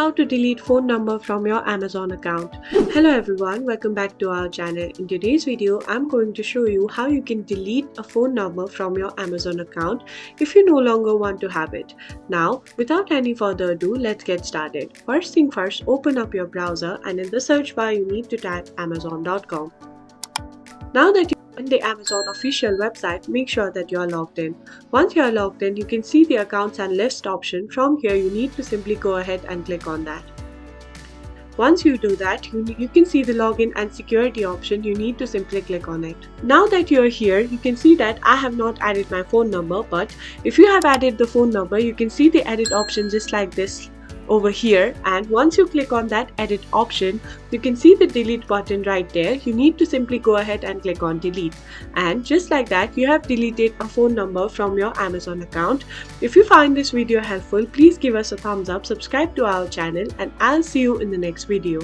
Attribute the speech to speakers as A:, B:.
A: how to delete phone number from your Amazon account. Hello everyone, welcome back to our channel. In today's video, I'm going to show you how you can delete a phone number from your Amazon account if you no longer want to have it. Now, without any further ado, let's get started. First thing first, open up your browser and in the search bar you need to type amazon.com. Now that you're on the Amazon official website, make sure that you are logged in. Once you are logged in, you can see the accounts and list option. From here, you need to simply go ahead and click on that. Once you do that, you can see the login and security option. You need to simply click on it. Now that you are here, you can see that I have not added my phone number, but if you have added the phone number, you can see the edit option just like this over here, and once you click on that edit option, you can see the delete button right there. You need to simply go ahead and click on delete, and just like that you have deleted a phone number from your Amazon account. If you find this video helpful, please give us a thumbs up, subscribe to our channel, and I'll see you in the next video.